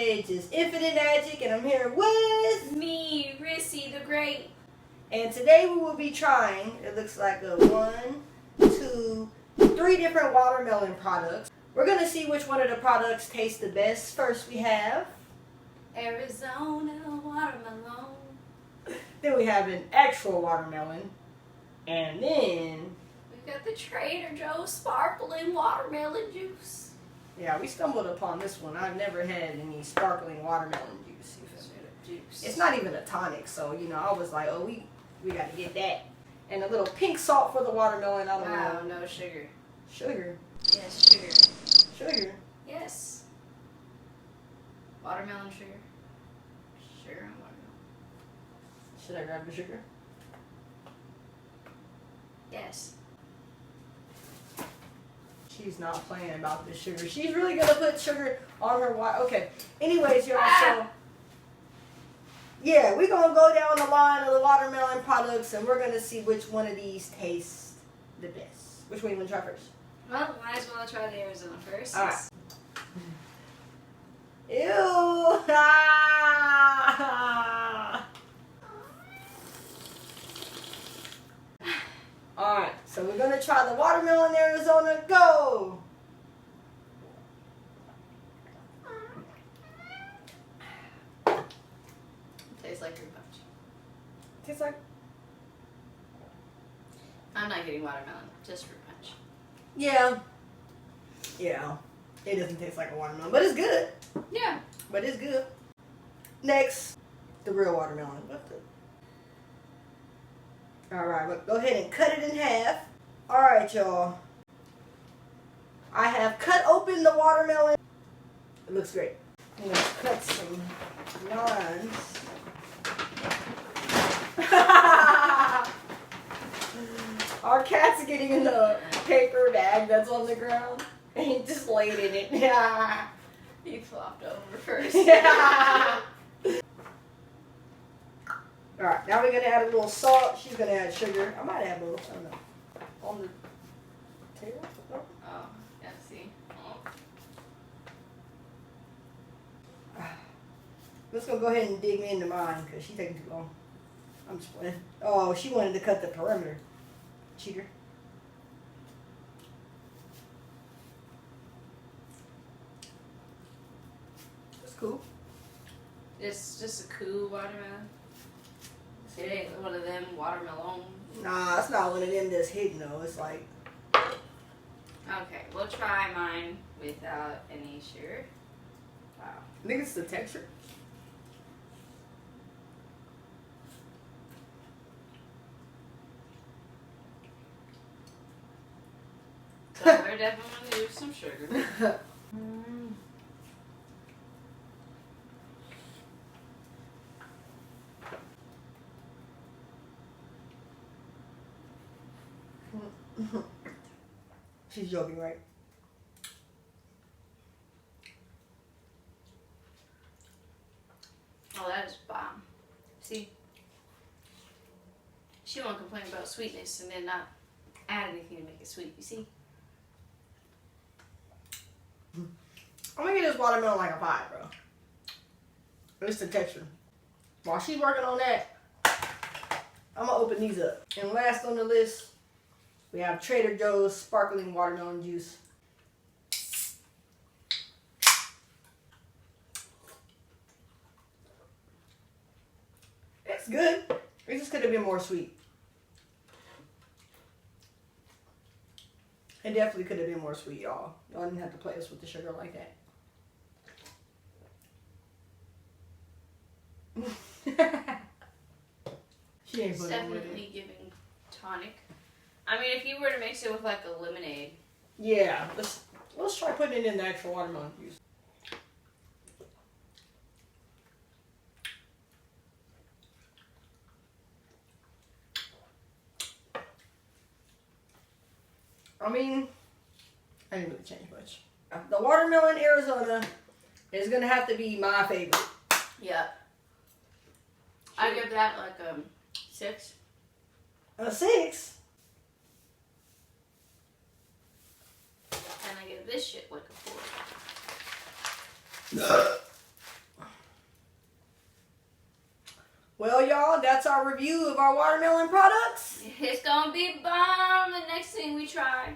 stage is Infinite Magic, and I'm here with me, Rissy the Great. And today we will be trying, it looks like a 1, 2, 3 different watermelon products. We're going to see which one of the products tastes the best. First we have Arizona watermelon. Then we have an actual watermelon. And then we've got the Trader Joe's sparkling watermelon juice. Yeah, we stumbled upon this one. I've never had any sparkling watermelon juice. It's not even a tonic, so you know, I was like, oh, we got to get that. And a little pink salt for the watermelon. I don't know. No sugar. Sugar? Yes, sugar. Sugar? Yes. Watermelon sugar. Sugar and watermelon. Should I grab the sugar? Yes. She's not playing about this sugar. She's really going to put sugar on her water. Okay. Anyways, y'all, so yeah, we're going to go down the line of the watermelon products, and we're going to see which one of these tastes the best. Which one you want to try first? Well, might as well try the Arizona first. All right. Ew. Alright, so we're going to try the watermelon Arizona. Go! Tastes like fruit punch. Tastes like... I'm not getting watermelon, just fruit punch. Yeah. Yeah. It doesn't taste like a watermelon, but it's good. Yeah. But it's good. Next, the real watermelon. What the... Alright, go ahead and cut it in half. Alright, y'all. I have cut open the watermelon. It looks great. I'm going to cut some lines. Our cat's getting in the paper bag that's on the ground. And he just laid in it. He flopped over first. Yeah. Alright, now we're going to add a little salt. She's going to add sugar. I might add a little, I don't know, on the tail. No? Oh, yeah, see. Oh. Let's go ahead and dig into mine because she's taking too long. I'm just playing. Oh, she wanted to cut the perimeter. Cheater. That's cool. It's just a cool watermelon. It ain't one of them watermelon. Nah, it's not one of them that's hidden though. It's like... Okay, we'll try mine without any sugar. Wow. I think it's the texture. So we're definitely going to use some sugar. She's joking, right? Oh, that is bomb. See? She won't complain about sweetness and then not add anything to make it sweet, you see? I'm gonna get this watermelon like a 5, bro. It's the texture. While she's working on that, I'm gonna open these up. And last on the list, we have Trader Joe's sparkling watermelon juice. It's good. It just could have been more sweet. It definitely could have been more sweet, y'all. Y'all didn't have to play us with the sugar like that. She ain't It's putting with definitely it. giving tonic. I mean, if you were to mix it with like a lemonade. Yeah, let's try putting it in the actual watermelon juice. I mean, I didn't really change much. The watermelon Arizona is gonna have to be my favorite. Yeah. I give that like a 6. A 6? And I give this shit like a 4. Well, y'all, that's our review of our watermelon products. It's gonna be bomb the next thing we try.